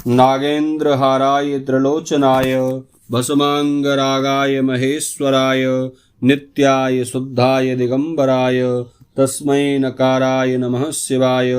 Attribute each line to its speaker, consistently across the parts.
Speaker 1: नागेन्द्रहाराय त्रिलोचनाय भस्मांगरागाय महेश्वराय नित्याय शुद्धाय दिगंबराय तस्मै नकाराय नमः शिवाय।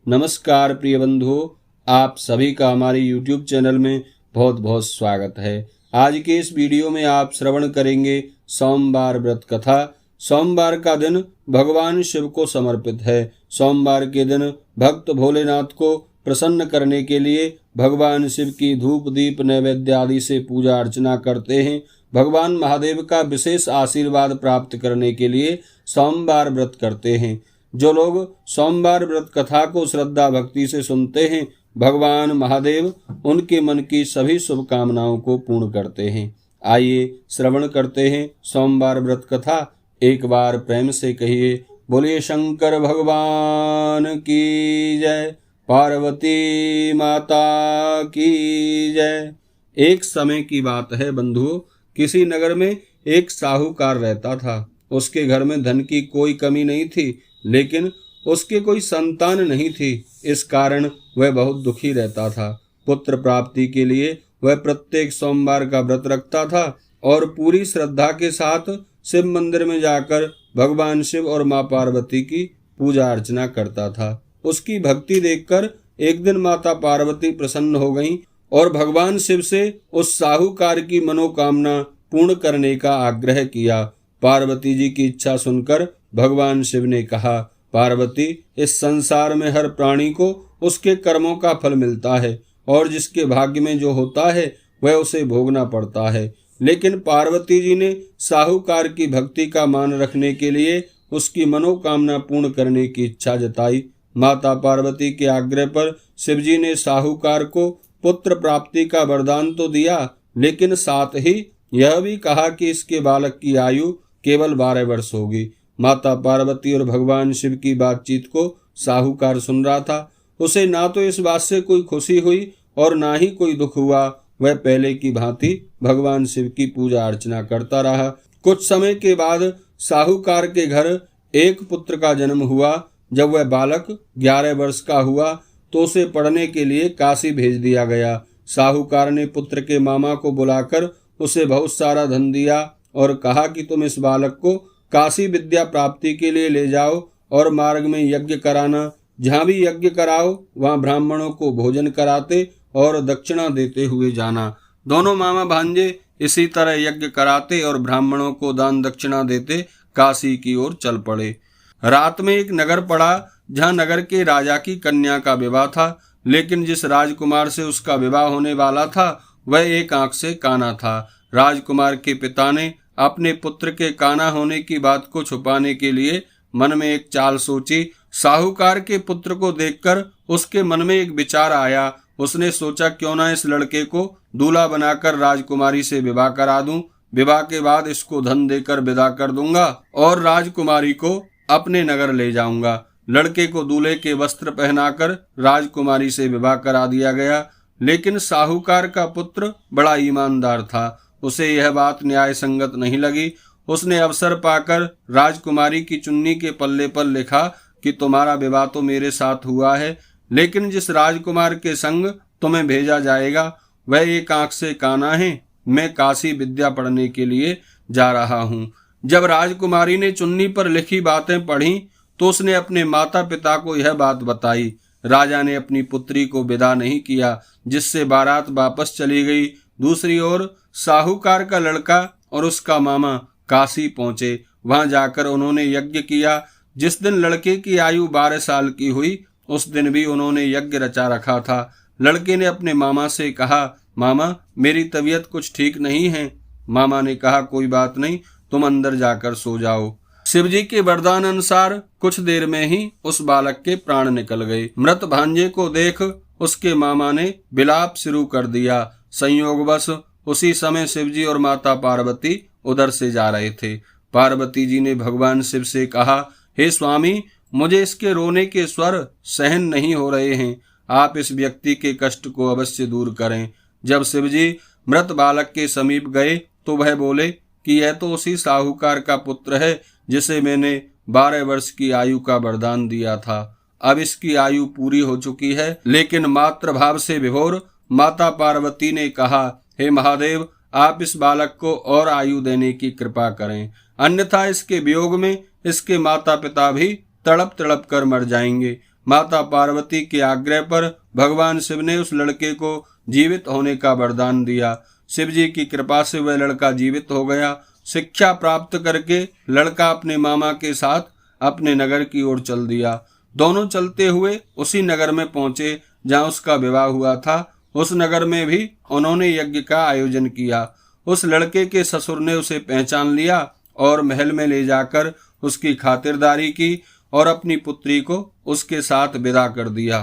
Speaker 1: नमस्कार प्रिय बंधुओं, आप सभी का हमारे YouTube चैनल में बहुत बहुत स्वागत है। आज के इस वीडियो में आप श्रवण करेंगे सोमवार व्रत कथा। सोमवार का दिन भगवान शिव को समर्पित है। सोमवार के दिन भक्त भोलेनाथ को प्रसन्न करने के लिए भगवान शिव की धूप दीप नैवेद्य आदि से पूजा अर्चना करते हैं। भगवान महादेव का विशेष आशीर्वाद प्राप्त करने के लिए सोमवार व्रत करते हैं। जो लोग सोमवार व्रत कथा को श्रद्धा भक्ति से सुनते हैं, भगवान महादेव उनके मन की सभी शुभकामनाओं को पूर्ण करते हैं। आइए श्रवण करते हैं सोमवार व्रत कथा। एक बार प्रेम से कहिए, बोलिए शंकर भगवान की जय, पार्वती माता की जय। एक समय की बात है बंधुओं, किसी नगर में एक साहूकार रहता था। उसके घर में धन की कोई कमी नहीं थी, लेकिन उसके कोई संतान नहीं थी। इस कारण वह बहुत दुखी रहता था। पुत्र प्राप्ति के लिए वह प्रत्येक सोमवार का व्रत रखता था और पूरी श्रद्धा के साथ शिव मंदिर में जाकर भगवान शिव और मां पार्वती की पूजा अर्चना करता था। उसकी भक्ति देखकर एक दिन माता पार्वती प्रसन्न हो गईं और भगवान शिव से उस साहूकार की मनोकामना पूर्ण करने का आग्रह किया। पार्वती जी की इच्छा सुनकर भगवान शिव ने कहा, पार्वती, इस संसार में हर प्राणी को उसके कर्मों का फल मिलता है और जिसके भाग्य में जो होता है वह उसे भोगना पड़ता है। लेकिन पार्वती जी ने साहूकार की भक्ति का मान रखने के लिए उसकी मनोकामना पूर्ण करने की इच्छा जताई। माता पार्वती के आग्रह पर शिवजी ने साहूकार को पुत्र प्राप्ति का वरदान तो दिया, लेकिन साथ ही यह भी कहा कि इसके बालक की आयु केवल 12 वर्ष होगी। माता पार्वती और भगवान शिव की बातचीत को साहूकार सुन रहा था। उसे ना तो इस बात से कोई खुशी हुई और ना ही कोई दुख हुआ। वह पहले की भांति भगवान शिव की पूजा अर्चना करता रहा। कुछ समय के बाद साहूकार के घर एक पुत्र का जन्म हुआ। जब वह बालक 11 वर्ष का हुआ तो उसे पढ़ने के लिए काशी भेज दिया गया। साहूकार ने पुत्र के मामा को बुलाकर उसे बहुत सारा धन दिया और कहा कि तुम इस बालक को काशी विद्या प्राप्ति के लिए ले जाओ और मार्ग में यज्ञ कराना। जहाँ भी यज्ञ कराओ वहाँ ब्राह्मणों को भोजन कराते और दक्षिणा देते हुए जाना। दोनों मामा भांजे इसी तरह यज्ञ कराते और ब्राह्मणों को दान दक्षिणा देते काशी की ओर चल पड़े। रात में एक नगर पड़ा जहाँ नगर के राजा की कन्या का विवाह था, लेकिन जिस राजकुमार से उसका विवाह होने वाला था वह एक आंख से काना था। राजकुमार के पिता ने अपने पुत्र के काना होने की बात को छुपाने के लिए मन में एक चाल सोची। साहूकार के पुत्र को देखकर उसके मन में एक विचार आया। उसने सोचा, क्यों ना इस लड़के को दूल्हा बनाकर राजकुमारी से विवाह करा दूं। विवाह के बाद इसको धन देकर विदा कर दूंगा और राजकुमारी को अपने नगर ले जाऊंगा। लड़के को दूल्हे के वस्त्र पहनाकर राजकुमारी से विवाह करा दिया गया। लेकिन साहूकार का पुत्र बड़ा ईमानदार था। उसे यह बात न्याय संगत नहीं लगी। उसने अवसर पाकर राजकुमारी की चुन्नी के पल्ले पर लिखा कि तुम्हारा विवाह तो मेरे साथ हुआ है, लेकिन जिस राजकुमार के संग तुम्हें भेजा जाएगा वह एक आंख से काना है। मैं काशी विद्या पढ़ने के लिए जा रहा हूँ। जब राजकुमारी ने चुन्नी पर लिखी बातें पढ़ी तो उसने अपने माता पिता को यह बात बताई। राजा ने अपनी पुत्री को विदा नहीं किया, जिससे बारात वापस चली गई। दूसरी ओर साहूकार का लड़का और उसका मामा काशी पहुंचे। वहां जाकर उन्होंने यज्ञ किया। जिस दिन लड़के की आयु 12 साल की हुई उस दिन भी उन्होंने यज्ञ रचा रखा था। लड़के ने अपने मामा से कहा, मामा, मेरी तबीयत कुछ ठीक नहीं है। मामा ने कहा, कोई बात नहीं, तुम अंदर जाकर सो जाओ। शिवजी के वरदान अनुसार कुछ देर में ही उस बालक के प्राण निकल गए। मृत भांजे को देख उसके मामा ने विलाप शुरू कर दिया। संयोगवश उसी समय शिवजी और माता पार्वती उधर से जा रहे थे। पार्वती जी ने भगवान शिव से कहा, हे स्वामी, मुझे इसके रोने के स्वर सहन नहीं हो रहे हैं। आप इस व्यक्ति के कष्ट को अवश्य दूर करें। जब शिवजी मृत बालक के समीप गए तो वह बोले कि यह तो उसी साहूकार का पुत्र है जिसे मैंने 12 वर्ष की आयु का वरदान दिया था। अब इसकी आयु पूरी हो चुकी है, लेकिन मातृभाव से विभोर माता पार्वती ने कहा, हे महादेव, आप इस बालक को और आयु देने की कृपा करें, अन्यथा इसके वियोग में इसके माता पिता भी तड़प तड़प कर मर जाएंगे। माता पार्वती के आग्रह पर भगवान शिव ने उस लड़के को जीवित होने का वरदान दिया। शिव जी की कृपा से वह लड़का जीवित हो गया। शिक्षा प्राप्त करके लड़का अपने मामा के साथ अपने नगर की ओर चल दिया। दोनों चलते हुए उसी नगर में पहुंचे जहां उसका विवाह हुआ था। उस नगर में भी उन्होंने यज्ञ का आयोजन किया। उस लड़के के ससुर ने उसे पहचान लिया और महल में ले जाकर उसकी खातिरदारी की और अपनी पुत्री को उसके साथ विदा कर दिया।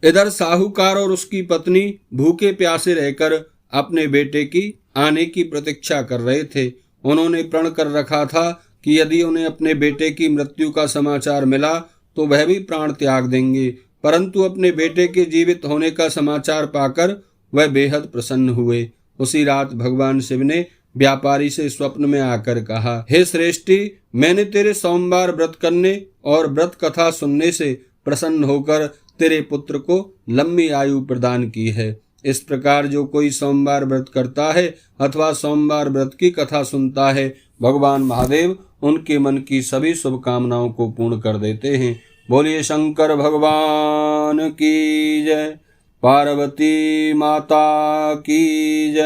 Speaker 1: इधर साहूकार और उसकी पत्नी भूखे प्यासे रहकर अपने बेटे की आने की प्रतीक्षा कर रहे थे। उन्होंने प्रण कर रखा था कि यदि उन्हें अपने बेटे की मृत्यु का समाचार मिला तो वह भी प्राण त्याग देंगे, परंतु अपने बेटे के जीवित होने का समाचार पाकर वह बेहद प्रसन्न हुए। उसी रात भगवान शिव ने व्यापारी से स्वप्न में आकर कहा, हे श्रेष्ठी, मैंने तेरे सोमवार व्रत करने और व्रत कथा सुनने से प्रसन्न होकर तेरे पुत्र को लंबी आयु प्रदान की है। इस प्रकार जो कोई सोमवार व्रत करता है अथवा सोमवार व्रत की कथा सुनता है, भगवान महादेव उनके मन की सभी शुभकामनाओं को पूर्ण कर देते हैं। बोलिए शंकर भगवान की जय, पार्वती माता की जय।